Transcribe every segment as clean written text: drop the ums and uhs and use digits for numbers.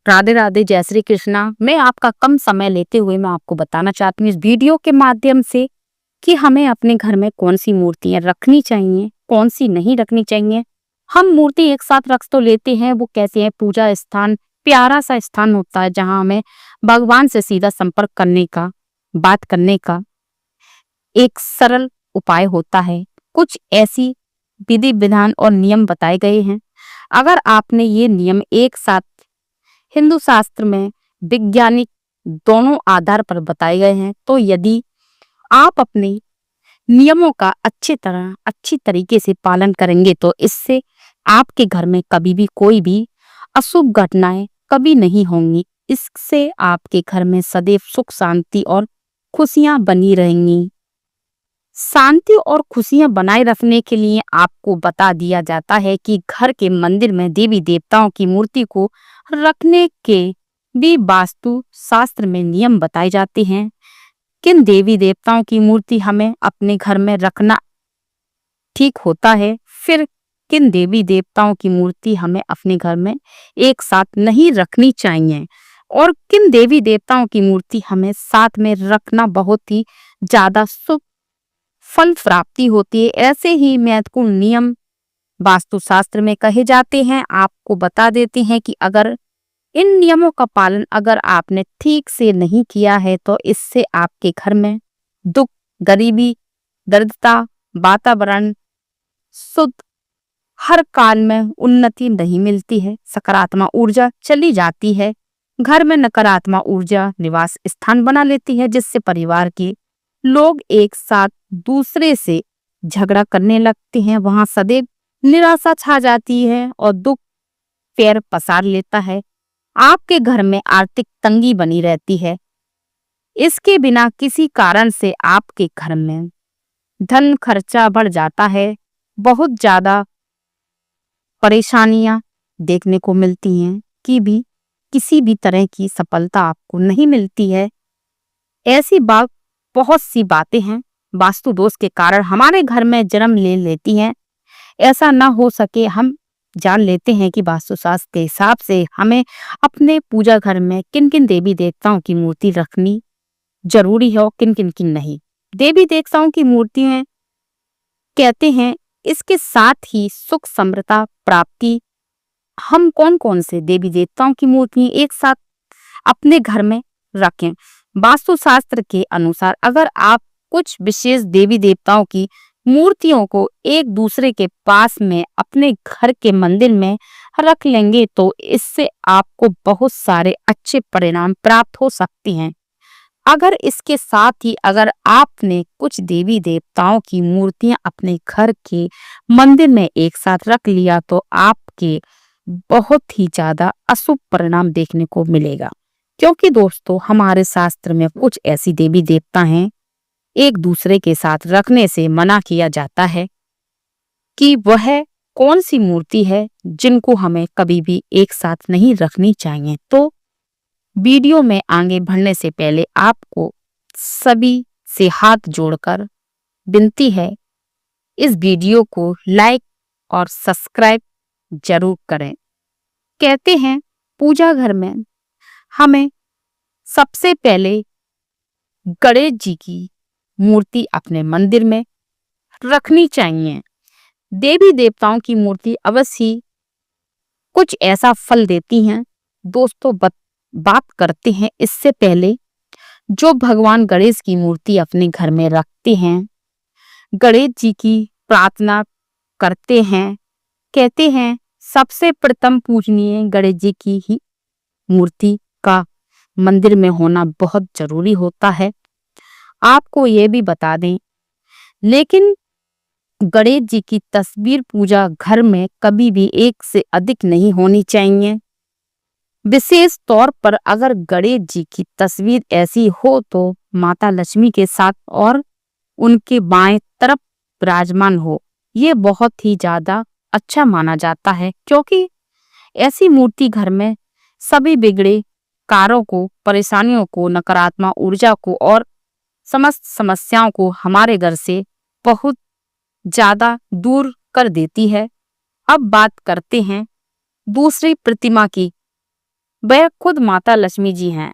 राधे राधे, जय श्री कृष्णा। मैं आपका कम समय लेते हुए मैं आपको बताना चाहती हूँ इस वीडियो के माध्यम से कि हमें अपने घर में कौन सी मूर्तियां रखनी चाहिए, कौन सी नहीं रखनी चाहिए। हम मूर्ति एक साथ रख तो लेते हैं, वो कैसे है, पूजा स्थान प्यारा सा स्थान होता है जहां हमें भगवान से सीधा संपर्क करने का, बात करने का एक सरल उपाय होता है। कुछ ऐसी विधि विधान और नियम बताए गए हैं। अगर आपने ये नियम एक साथ, हिंदू शास्त्र में वैज्ञानिक दोनों आधार पर बताए गए हैं, तो यदि आप अपने नियमों का अच्छी तरीके से पालन करेंगे तो इससे आपके घर में कभी भी कोई भी अशुभ घटनाएं कभी नहीं होंगी। इससे आपके घर में सदैव सुख शांति और खुशियां बनी रहेंगी। शांति और खुशियां बनाए रखने के लिए आपको बता दिया जाता है कि घर के मंदिर में देवी देवताओं की मूर्ति को रखने के भी वास्तु शास्त्र में नियम बताए जाते हैं। किन देवी देवताओं की मूर्ति हमें अपने घर में रखना ठीक होता है, फिर किन देवी देवताओं की मूर्ति हमें अपने घर में एक साथ नहीं रखनी चाहिए, और किन देवी देवताओं की मूर्ति हमें साथ में रखना बहुत ही ज्यादा शुभ फल प्राप्ति होती है। ऐसे ही महत्वपूर्ण नियम वास्तुशास्त्र में कहे जाते हैं। आपको बता देते हैं कि अगर इन नियमों का पालन अगर आपने ठीक से नहीं किया है तो इससे आपके घर में दुख, गरीबी, दरिद्रता, वातावरण शुद्ध, हर काल में उन्नति नहीं मिलती है, सकारात्मक ऊर्जा चली जाती है, घर में नकारात्मक ऊर्जा निवास स्थान बना लेती है, जिससे परिवार के लोग एक साथ दूसरे से झगड़ा करने लगते हैं, वहां सदैव निराशा छा जाती है और दुख पैर पसार लेता है। आपके घर में आर्थिक तंगी बनी रहती है। इसके बिना किसी कारण से आपके घर में धन खर्चा बढ़ जाता है, बहुत ज्यादा परेशानियां देखने को मिलती हैं कि भी किसी भी तरह की सफलता आपको नहीं मिलती है। ऐसी बहुत सी बातें हैं वास्तु दोष के कारण हमारे घर में जन्म ले लेती हैं। ऐसा ना हो सके, हम जान लेते हैं कि वास्तुशास्त्र के हिसाब से हमें अपने पूजा घर में किन किन देवी देवताओं की मूर्ति रखनी जरूरी है और किन किन की नहीं। देवी देवताओं की मूर्तियां कहते हैं इसके साथ ही सुख समृद्धि प्राप्ति। हम कौन कौन से देवी देवताओं की मूर्तियां एक साथ अपने घर में रखें? वास्तुशास्त्र के अनुसार अगर आप कुछ विशेष देवी देवताओं की मूर्तियों को एक दूसरे के पास में अपने घर के मंदिर में रख लेंगे तो इससे आपको बहुत सारे अच्छे परिणाम प्राप्त हो सकते हैं। अगर इसके साथ ही अगर आपने कुछ देवी देवताओं की मूर्तियां अपने घर के मंदिर में एक साथ रख लिया तो आपके बहुत ही ज्यादा अशुभ परिणाम देखने को मिलेगा, क्योंकि दोस्तों हमारे शास्त्र में कुछ ऐसी देवी देवता हैं एक दूसरे के साथ रखने से मना किया जाता है कि वह कौन सी मूर्ति है जिनको हमें कभी भी एक साथ नहीं रखनी चाहिए। तो वीडियो में आगे बढ़ने से पहले आपको सभी से हाथ जोड़कर विनती है, इस वीडियो को लाइक और सब्सक्राइब जरूर करें। कहते हैं पूजा घर में हमें सबसे पहले गणेश जी की मूर्ति अपने मंदिर में रखनी चाहिए। देवी देवताओं की मूर्ति अवश्य ही कुछ ऐसा फल देती हैं। दोस्तों बात करते हैं इससे पहले जो भगवान गणेश की मूर्ति अपने घर में रखते हैं, गणेश जी की प्रार्थना करते हैं, कहते हैं सबसे प्रथम पूजनीय गणेश जी की ही मूर्ति का मंदिर में होना बहुत जरूरी होता है। आपको ये भी बता दें, लेकिन गणेश जी की तस्वीर पूजा घर में कभी भी एक से अधिक नहीं होनी चाहिए। विशेष तौर पर अगर गणेश जी की तस्वीर ऐसी हो तो माता लक्ष्मी के साथ और उनके बाएं तरफ विराजमान हो, ये बहुत ही ज्यादा अच्छा माना जाता है, क्योंकि ऐसी मूर्ति घर में सभी बिगड़े कारों को, परेशानियों को, नकारात्मक ऊर्जा को और समस्त समस्याओं को हमारे घर से बहुत ज्यादा दूर कर देती है। अब बात करते हैं दूसरी प्रतिमा की। वह खुद माता लक्ष्मी जी हैं।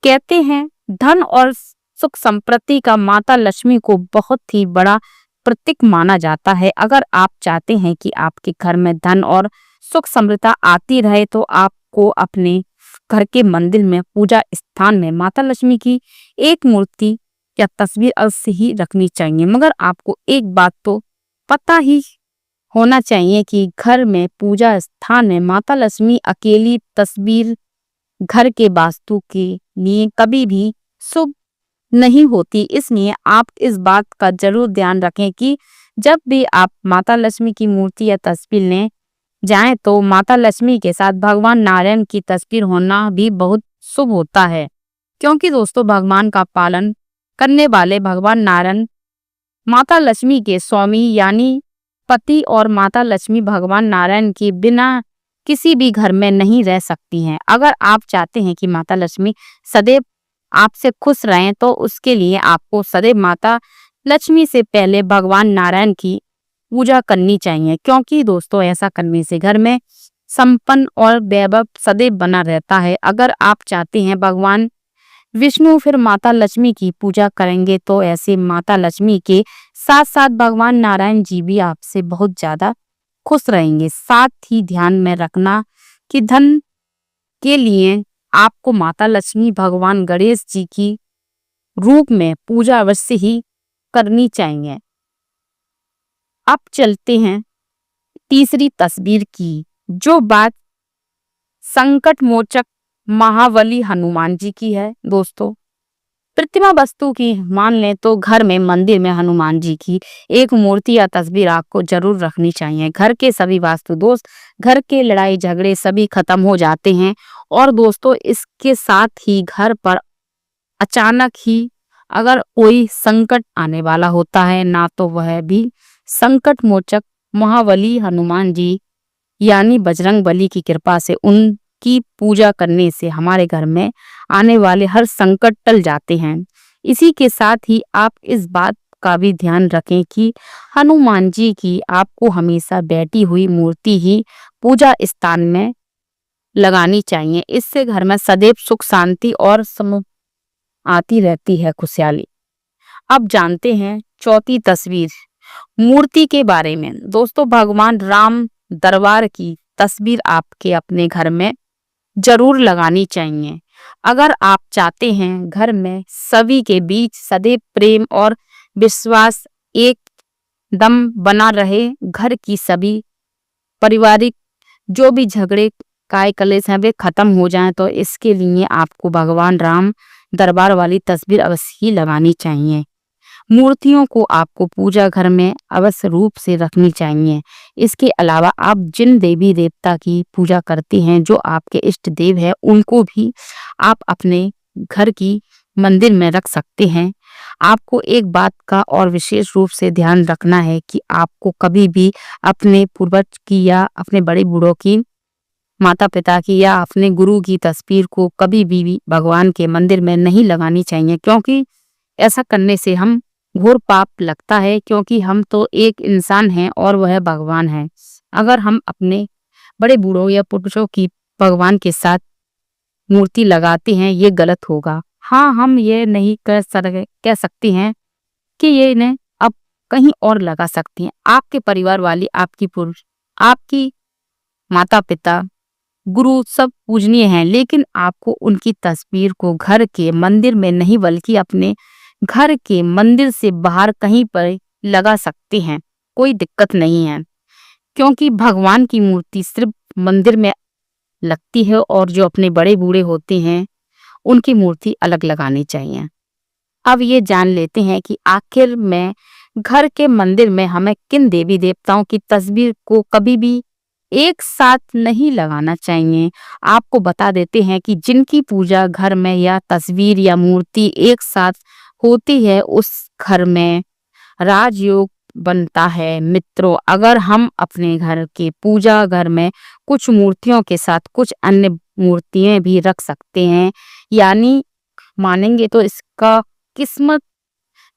कहते हैं धन और सुख संपत्ति का माता लक्ष्मी को बहुत ही बड़ा प्रतीक माना जाता है। अगर आप चाहते हैं कि आपके घर में धन और सुख समृद्धि आती रहे तो आपको अपने घर के मंदिर में पूजा स्थान में माता लक्ष्मी की एक मूर्ति या तस्वीर अवश्य ही रखनी चाहिए। मगर आपको एक बात तो पता ही होना चाहिए कि घर में पूजा स्थान में माता लक्ष्मी अकेली तस्वीर घर के वास्तु के लिए कभी भी शुभ नहीं होती। इसलिए आप इस बात का जरूर ध्यान रखें कि जब भी आप माता लक्ष्मी की मूर्ति या तस्वीर लें जाएं तो माता लक्ष्मी के साथ भगवान नारायण की तस्वीर होना भी बहुत शुभ होता है। क्योंकि दोस्तों भगवान का पालन करने वाले भगवान नारायण माता लक्ष्मी के स्वामी यानी पति और माता लक्ष्मी भगवान नारायण के बिना किसी भी घर में नहीं रह सकती हैं। अगर आप चाहते हैं कि माता लक्ष्मी सदैव आपसे खुश रहें तो उसके लिए आपको सदैव माता लक्ष्मी से पहले भगवान नारायण की पूजा करनी चाहिए। क्योंकि दोस्तों ऐसा करने से घर में संपन्न और वैभव सदैव बना रहता है। अगर आप चाहते हैं भगवान विष्णु फिर माता लक्ष्मी की पूजा करेंगे तो ऐसे माता लक्ष्मी के साथ साथ भगवान नारायण जी भी आपसे बहुत ज्यादा खुश रहेंगे। साथ ही ध्यान में रखना कि धन के लिए आपको माता लक्ष्मी भगवान गणेश जी की रूप में पूजा अवश्य ही करनी चाहिए। अब चलते हैं तीसरी तस्वीर की, जो बात संकट मोचक महाबली हनुमान जी की है। दोस्तों प्रतिमा वस्तु की मान लें तो घर में मंदिर में हनुमान जी की एक मूर्ति या तस्वीर आपको जरूर रखनी चाहिए। घर के सभी वास्तु दोष, घर के लड़ाई झगड़े सभी खत्म हो जाते हैं। और दोस्तों इसके साथ ही घर पर अचानक ही अगर कोई संकट आने वाला होता है ना तो वह भी संकट मोचक महाबली हनुमान जी यानी बजरंग बली की कृपा से उनकी पूजा करने से हमारे घर में आने वाले हर संकट टल जाते हैं। इसी के साथ ही आप इस बात का भी ध्यान रखें कि हनुमान जी की आपको हमेशा बैठी हुई मूर्ति ही पूजा स्थान में लगानी चाहिए। इससे घर में सदैव सुख शांति और आती रहती है, खुशहाली। अब जानते हैं चौथी तस्वीर मूर्ति के बारे में। दोस्तों भगवान राम दरबार की तस्वीर आपके अपने घर में जरूर लगानी चाहिए। अगर आप चाहते हैं घर में सभी के बीच सदैव प्रेम और विश्वास एकदम बना रहे, घर की सभी पारिवारिक जो भी झगड़े काय कलेश हैं वे खत्म हो जाएं, तो इसके लिए आपको भगवान राम दरबार वाली तस्वीर अवश्य ही लगानी चाहिए। मूर्तियों को आपको पूजा घर में अवश्य रूप से रखनी चाहिए। इसके अलावा आप जिन देवी देवता की पूजा करते हैं, जो आपके इष्ट देव है, उनको भी आप अपने घर की मंदिर में रख सकते हैं। आपको एक बात का और विशेष रूप से ध्यान रखना है कि आपको कभी भी अपने पूर्वज की या अपने बड़े बूढ़ों की, माता पिता की या अपने गुरु की तस्वीर को कभी भी भगवान के मंदिर में नहीं लगानी चाहिए। क्योंकि ऐसा करने से हम घोर पाप लगता है, क्योंकि हम तो एक इंसान हैं और वह भगवान है। अगर हम अपने बड़े बूढ़ों या पुरुषों की भगवान के साथ मूर्ति लगाते हैं ये गलत होगा। हाँ, हम ये नहीं कह सकते हैं कि ये इन्हें अब कहीं और लगा सकती हैं। आपके परिवार वाली, आपकी पुरुष, आपकी माता पिता, गुरु सब पूजनीय हैं, लेकिन आपको उनकी तस्वीर को घर के मंदिर में नहीं बल्कि अपने घर के मंदिर से बाहर कहीं पर लगा सकते हैं, कोई दिक्कत नहीं है। क्योंकि भगवान की मूर्ति सिर्फ मंदिर में लगती है और जो अपने बड़े बूढ़े होते हैं उनकी मूर्ति अलग लगानी चाहिए। अब ये जान लेते हैं कि आखिर में घर के मंदिर में हमें किन देवी देवताओं की तस्वीर को कभी भी एक साथ नहीं लगाना चाहिए। आपको बता देते हैं कि जिनकी पूजा घर में या तस्वीर या मूर्ति एक साथ होती है उस घर में राजयोग बनता है। मित्रों, अगर हम अपने घर के पूजा घर में कुछ मूर्तियों के साथ कुछ अन्य मूर्तियां भी रख सकते हैं, यानी मानेंगे तो इसका किस्मत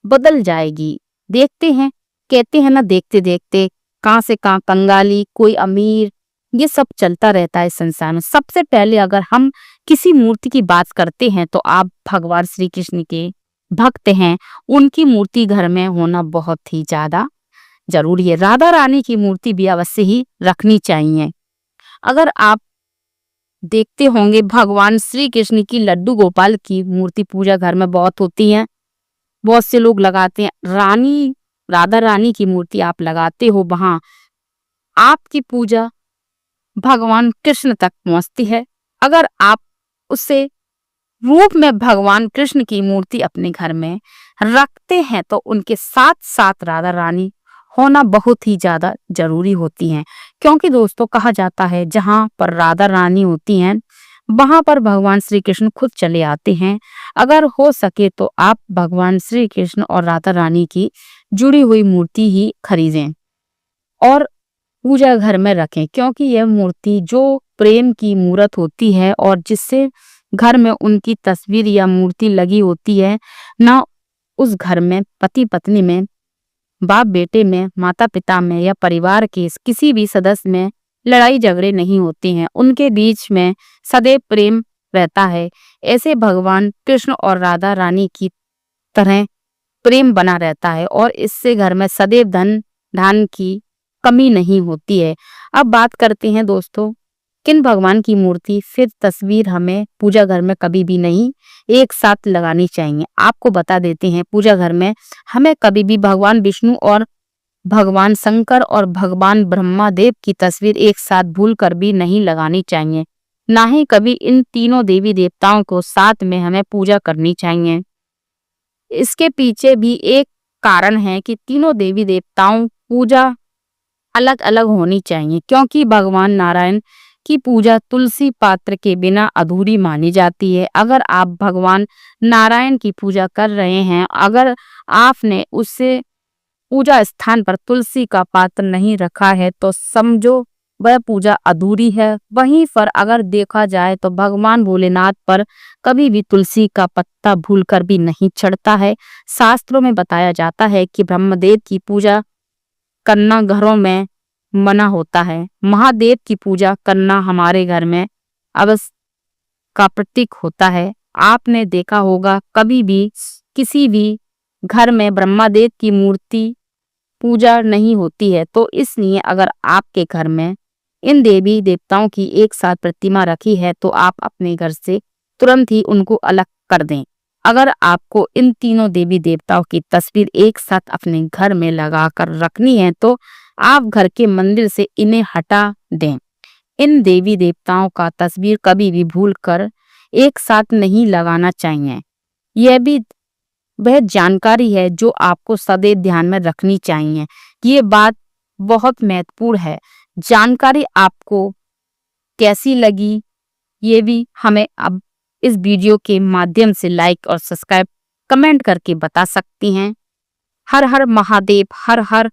बदल जाएगी। देखते हैं, कहते हैं ना, देखते देखते कहाँ से कहाँ कंगाली, कोई अमीर ये सब चलता रहता है संसार में। सबसे पहले अगर हम किसी मूर्ति की बात करते हैं तो आप भगवान श्री कृष्ण के भक्त हैं, उनकी मूर्ति घर में होना बहुत ही ज्यादा जरूरी है। राधा रानी की मूर्ति भी अवश्य ही रखनी चाहिए। अगर आप देखते होंगे भगवान श्री कृष्ण की लड्डू गोपाल की मूर्ति पूजा घर में बहुत होती है, बहुत से लोग लगाते हैं। राधा रानी की मूर्ति आप लगाते हो, वहां आपकी पूजा भगवान कृष्ण तक पहुंचती है। अगर आप उसे रूप में भगवान कृष्ण की मूर्ति अपने घर में रखते हैं तो उनके साथ साथ राधा रानी होना बहुत ही ज्यादा जरूरी होती है, क्योंकि दोस्तों कहा जाता है जहां पर राधा रानी होती हैं वहां पर भगवान श्री कृष्ण खुद चले आते हैं। अगर हो सके तो आप भगवान श्री कृष्ण और राधा रानी की जुड़ी हुई मूर्ति ही खरीदें और पूजा घर में रखें, क्योंकि यह मूर्ति जो प्रेम की मूर्त होती है और जिससे घर में उनकी तस्वीर या मूर्ति लगी होती है, ना उस घर में पति पत्नी में, बाप बेटे में, माता पिता में या परिवार के किसी भी सदस्य में लड़ाई झगड़े नहीं होते हैं। उनके बीच में सदैव प्रेम रहता है। ऐसे भगवान कृष्ण और राधा रानी की तरह प्रेम बना रहता है और इससे घर में सदैव धन धान की कमी नहीं होती है। अब बात करते हैं दोस्तों किन भगवान की मूर्ति फिर तस्वीर हमें पूजा घर में कभी भी नहीं एक साथ लगानी चाहिए। आपको बता देते हैं पूजा घर में हमें कभी भी भगवान विष्णु और भगवान शंकर और भगवान ब्रह्मा देव की तस्वीर एक साथ भूल कर भी नहीं लगानी चाहिए। ना ही कभी इन तीनों देवी देवताओं को साथ में हमें पूजा करनी चाहिए। इसके पीछे भी एक कारण है कि तीनों देवी देवताओं पूजा अलग अलग होनी चाहिए, क्योंकि भगवान नारायण की पूजा तुलसी पात्र के बिना अधूरी मानी जाती है। अगर आप भगवान नारायण की पूजा कर रहे हैं, अगर आपने उससे पूजा स्थान पर तुलसी का पात्र नहीं रखा है तो समझो वह पूजा अधूरी है। वहीं पर अगर देखा जाए तो भगवान भोलेनाथ पर कभी भी तुलसी का पत्ता भूलकर भी नहीं चढ़ता है। शास्त्रों में बताया जाता है कि ब्रह्मदेव की पूजा करना घरों में मना होता है। महादेव की पूजा करना हमारे घर में अवश्य का प्रतीक होता है। आपने देखा होगा कभी भी किसी भी घर में ब्रह्मदेव की मूर्ति पूजा नहीं होती है, तो इसलिए अगर आपके घर में इन देवी देवताओं की एक साथ प्रतिमा रखी है तो आप अपने घर से तुरंत ही उनको अलग कर दें। अगर आपको इन तीनों देवी देवताओं की तस्वीर एक साथ अपने घर में लगाकर रखनी है तो आप घर के मंदिर से इन्हें हटा दें। इन देवी देवताओं का तस्वीर कभी भी भूलकर एक साथ नहीं लगाना चाहिए। यह भी वह जानकारी है जो आपको सदैव ध्यान में रखनी चाहिए। ये बात बहुत महत्वपूर्ण है। जानकारी आपको कैसी लगी ये भी हमें अब इस वीडियो के माध्यम से लाइक और सब्सक्राइब कमेंट करके बता सकती हैं। हर हर महादेव, हर हर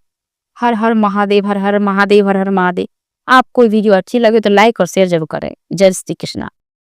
हर हर महादेव, हर हर महादेव, हर हर महादेव। आपको वीडियो अच्छी लगे तो लाइक और शेयर जरूर करें। जय श्री कृष्णा।